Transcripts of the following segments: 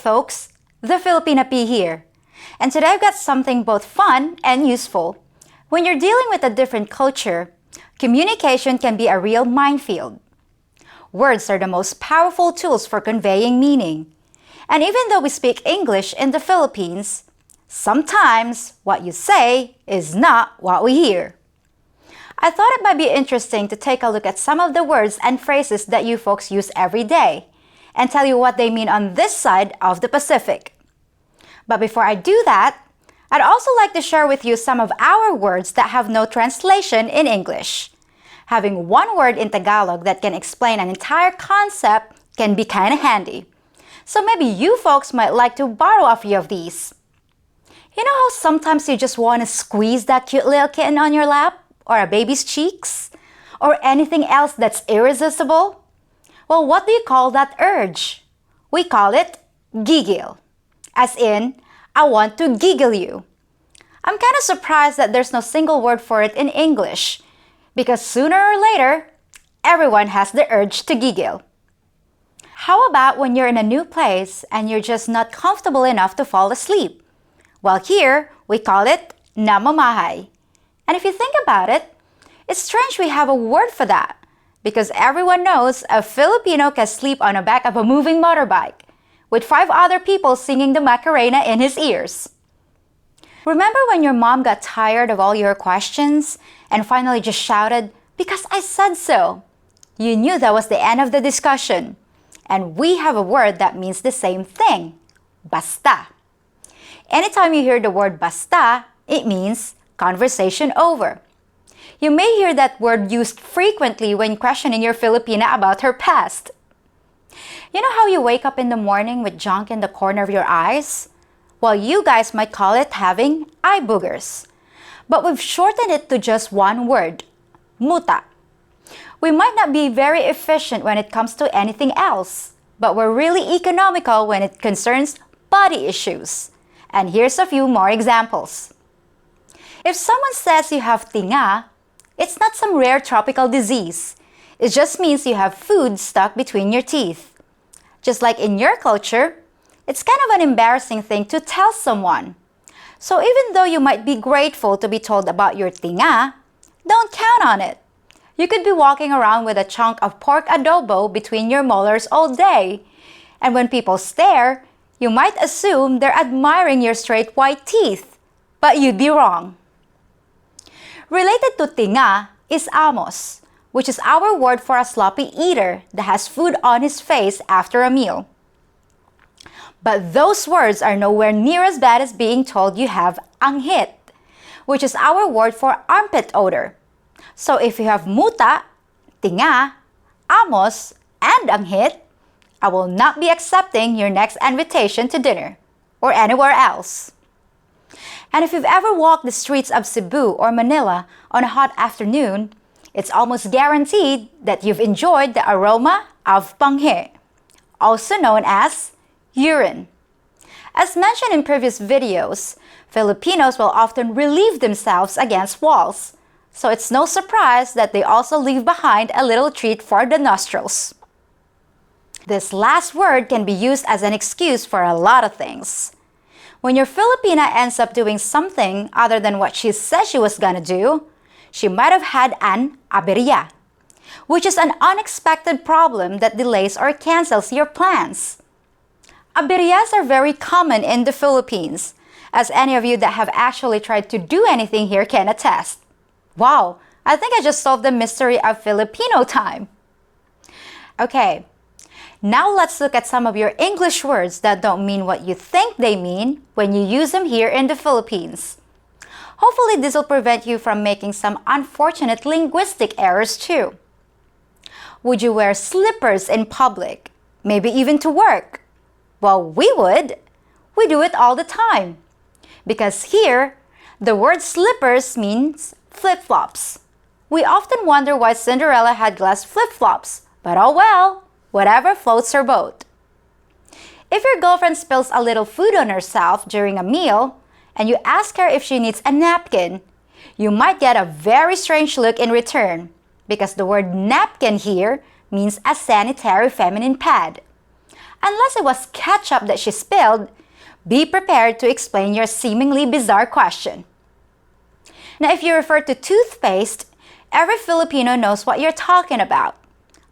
folks, the Filipina P here. And today I've got something both fun and useful. When you're dealing with a different culture, communication can be a real minefield. Words are the most powerful tools for conveying meaning. And even though we speak English in the Philippines, sometimes what you say is not what we hear. I thought it might be interesting to take a look at some of the words and phrases that you folks use every day and tell you what they mean on this side of the Pacific. But before I do that, I'd also like to share with you some of our words that have no translation in English. Having one word in Tagalog that can explain an entire concept can be kind of handy. So maybe you folks might like to borrow a few of these. You know how sometimes you just want to squeeze that cute little kitten on your lap? Or a baby's cheeks? Or anything else that's irresistible? Well, what do you call that urge? We call it giggle. As in, I want to giggle you. I'm kind of surprised that there's no single word for it in English, because sooner or later, everyone has the urge to giggle. How about when you're in a new place and you're just not comfortable enough to fall asleep? Well, here, we call it namamahay. And if you think about it, it's strange we have a word for that, because everyone knows a Filipino can sleep on the back of a moving motorbike with 5 other people singing the Macarena in his ears. Remember when your mom got tired of all your questions and finally just shouted, "Because I said so"? You knew that was the end of the discussion. And we have a word that means the same thing, basta. Anytime you hear the word basta, it means conversation over. You may hear that word used frequently when questioning your Filipina about her past. You know how you wake up in the morning with junk in the corner of your eyes? Well, you guys might call it having eye boogers. But we've shortened it to just one word, muta. We might not be very efficient when it comes to anything else, but we're really economical when it concerns body issues. And here's a few more examples. If someone says you have tinga, it's not some rare tropical disease. It just means you have food stuck between your teeth. Just like in your culture, it's kind of an embarrassing thing to tell someone. So even though you might be grateful to be told about your tinga, don't count on it. You could be walking around with a chunk of pork adobo between your molars all day. And when people stare, you might assume they're admiring your straight white teeth. But you'd be wrong. Related to tinga is amos, which is our word for a sloppy eater that has food on his face after a meal. But those words are nowhere near as bad as being told you have anghit, which is our word for armpit odor. So if you have muta, tinga, amos, and anghit, I will not be accepting your next invitation to dinner or anywhere else. And if you've ever walked the streets of Cebu or Manila on a hot afternoon, it's almost guaranteed that you've enjoyed the aroma of panghe, also known as urine. As mentioned in previous videos, Filipinos will often relieve themselves against walls, so it's no surprise that they also leave behind a little treat for the nostrils. This last word can be used as an excuse for a lot of things. When your Filipina ends up doing something other than what she said she was gonna do, she might have had an aberya, which is an unexpected problem that delays or cancels your plans. Aberyas are very common in the Philippines, as any of you that have actually tried to do anything here can attest. Wow, I think I just solved the mystery of Filipino time. Okay, now let's look at some of your English words that don't mean what you think they mean when you use them here in the Philippines. Hopefully this will prevent you from making some unfortunate linguistic errors too. Would you wear slippers in public? Maybe even to work? Well, we would. We do it all the time. Because here, the word slippers means flip-flops. We often wonder why Cinderella had glass flip-flops, but oh well, whatever floats her boat. If your girlfriend spills a little food on herself during a meal, and you ask her if she needs a napkin, you might get a very strange look in return, because the word napkin here means a sanitary feminine pad. Unless it was ketchup that she spilled, be prepared to explain your seemingly bizarre question. Now, if you refer to toothpaste, every Filipino knows what you're talking about.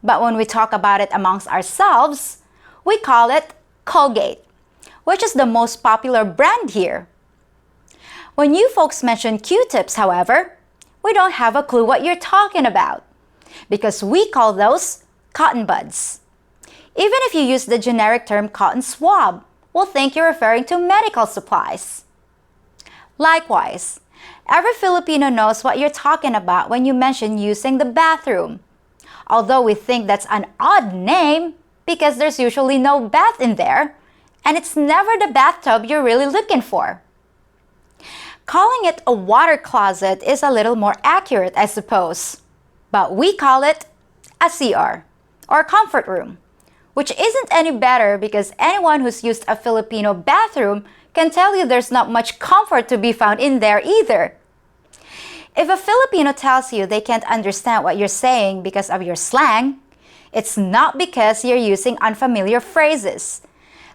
But when we talk about it amongst ourselves, we call it Colgate, which is the most popular brand here. When you folks mention Q-tips, however, we don't have a clue what you're talking about, because we call those cotton buds. Even if you use the generic term cotton swab, we'll think you're referring to medical supplies. Likewise, every Filipino knows what you're talking about when you mention using the bathroom, although we think that's an odd name because there's usually no bath in there, and it's never the bathtub you're really looking for. Calling it a water closet is a little more accurate, I suppose, but we call it a CR, or comfort room, which isn't any better because anyone who's used a Filipino bathroom can tell you there's not much comfort to be found in there either. If a Filipino tells you they can't understand what you're saying because of your slang, it's not because you're using unfamiliar phrases.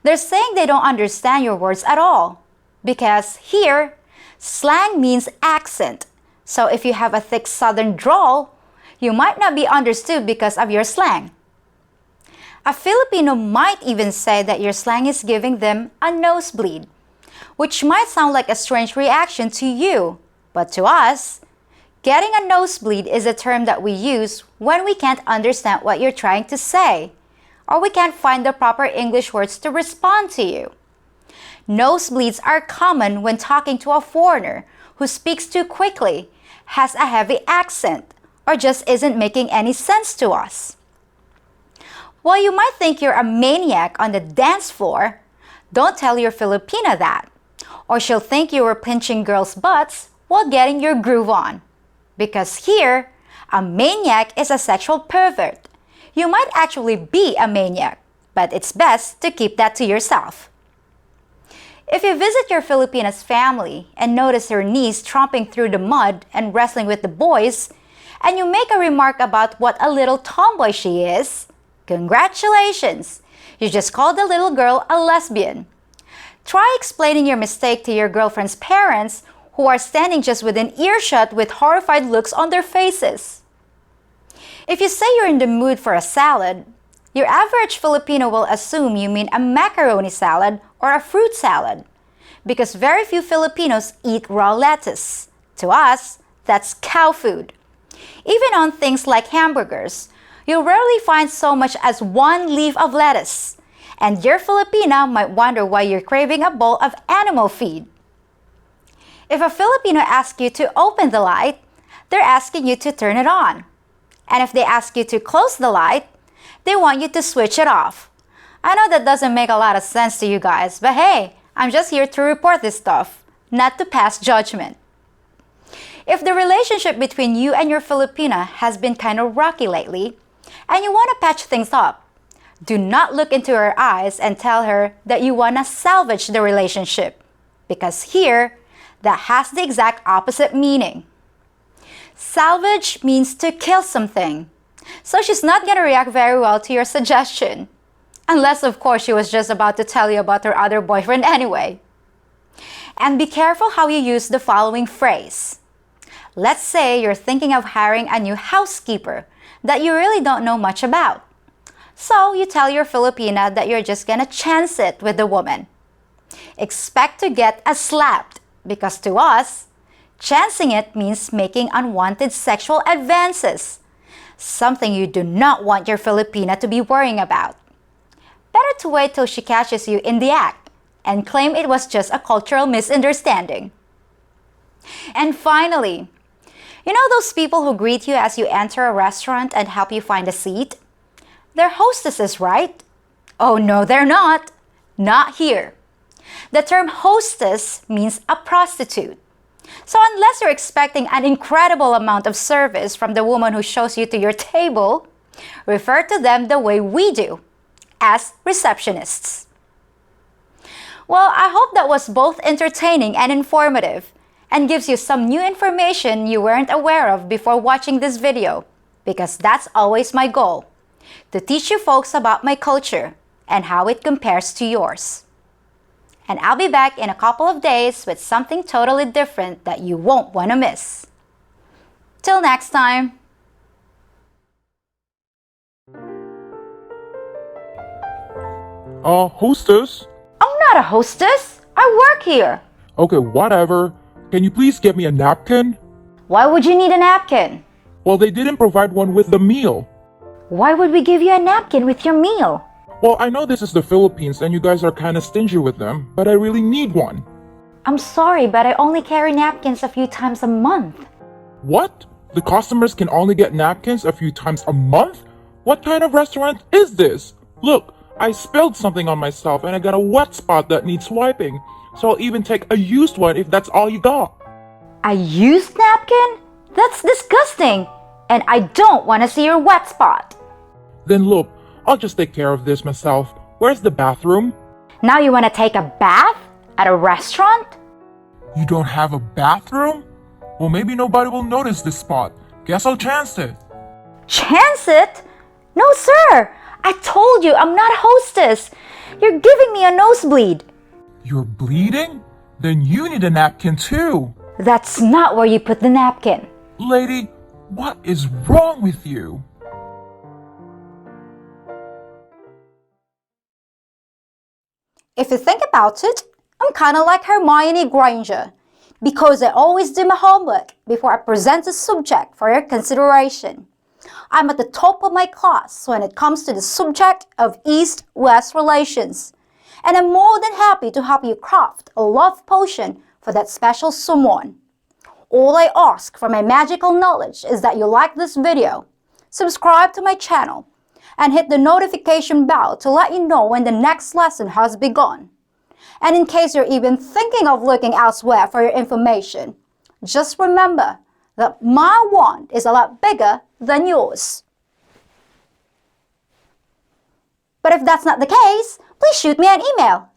They're saying they don't understand your words at all, because here, slang means accent. So if you have a thick southern drawl, you might not be understood because of your slang. A Filipino might even say that your slang is giving them a nosebleed, which might sound like a strange reaction to you, but to us, getting a nosebleed is a term that we use when we can't understand what you're trying to say, or we can't find the proper English words to respond to you. Nosebleeds are common when talking to a foreigner who speaks too quickly, has a heavy accent, or just isn't making any sense to us. While you might think you're a maniac on the dance floor, don't tell your Filipina that, or she'll think you were pinching girls' butts while getting your groove on. Because here, a maniac is a sexual pervert. You might actually be a maniac, but it's best to keep that to yourself. If you visit your Filipina's family and notice her niece tromping through the mud and wrestling with the boys, and you make a remark about what a little tomboy she is, congratulations! You just called the little girl a lesbian. Try explaining your mistake to your girlfriend's parents, who are standing just within earshot with horrified looks on their faces. If you say you're in the mood for a salad, your average Filipino will assume you mean a macaroni salad or a fruit salad, because very few Filipinos eat raw lettuce. To us, that's cow food. Even on things like hamburgers, you'll rarely find so much as one leaf of lettuce, and your Filipina might wonder why you're craving a bowl of animal feed. If a Filipino asks you to open the light, they're asking you to turn it on. And if they ask you to close the light, they want you to switch it off. I know that doesn't make a lot of sense to you guys, but hey, I'm just here to report this stuff, not to pass judgment. If the relationship between you and your Filipina has been kind of rocky lately, and you want to patch things up, do not look into her eyes and tell her that you want to salvage the relationship, because here, that has the exact opposite meaning. Salvage means to kill something, so she's not going to react very well to your suggestion. Unless, of course, she was just about to tell you about her other boyfriend anyway. And be careful how you use the following phrase. Let's say you're thinking of hiring a new housekeeper that you really don't know much about. So you tell your Filipina that you're just gonna chance it with the woman. Expect to get slapped, because to us, chancing it means making unwanted sexual advances, something you do not want your Filipina to be worrying about. Better to wait till she catches you in the act and claim it was just a cultural misunderstanding. And finally, you know those people who greet you as you enter a restaurant and help you find a seat? They're hostesses, right? Oh no, they're not. Not here. The term hostess means a prostitute. So unless you're expecting an incredible amount of service from the woman who shows you to your table, refer to them the way we do, as receptionists. Well, I hope that was both entertaining and informative, and gives you some new information you weren't aware of before watching this video, because that's always my goal, to teach you folks about my culture and how it compares to yours. And I'll be back in a couple of days with something totally different that you won't want to miss. Till next time! Hostess? I'm not a hostess! I work here! Okay, whatever. Can you please get me a napkin? Why would you need a napkin? Well, they didn't provide one with the meal. Why would we give you a napkin with your meal? Well, I know this is the Philippines and you guys are kinda stingy with them, but I really need one. I'm sorry, but I only carry napkins a few times a month. What? The customers can only get napkins a few times a month? What kind of restaurant is this? Look, I spilled something on myself and I got a wet spot that needs wiping. So I'll even take a used one if that's all you got. A used napkin? That's disgusting! And I don't want to see your wet spot. Then look, I'll just take care of this myself. Where's the bathroom? Now you want to take a bath? At a restaurant? You don't have a bathroom? Well, maybe nobody will notice this spot. Guess I'll chance it. Chance it? No, sir! I told you I'm not a hostess. You're giving me a nosebleed. You're bleeding? Then you need a napkin too. That's not where you put the napkin. Lady, what is wrong with you? If you think about it, I'm kind of like Hermione Granger because I always do my homework before I present a subject for your consideration. I'm at the top of my class when it comes to the subject of East-West relations, and I'm more than happy to help you craft a love potion for that special someone. All I ask for my magical knowledge is that you like this video, subscribe to my channel, and hit the notification bell to let you know when the next lesson has begun. And in case you're even thinking of looking elsewhere for your information, just remember that my wand is a lot bigger than yours. But if that's not the case, please shoot me an email.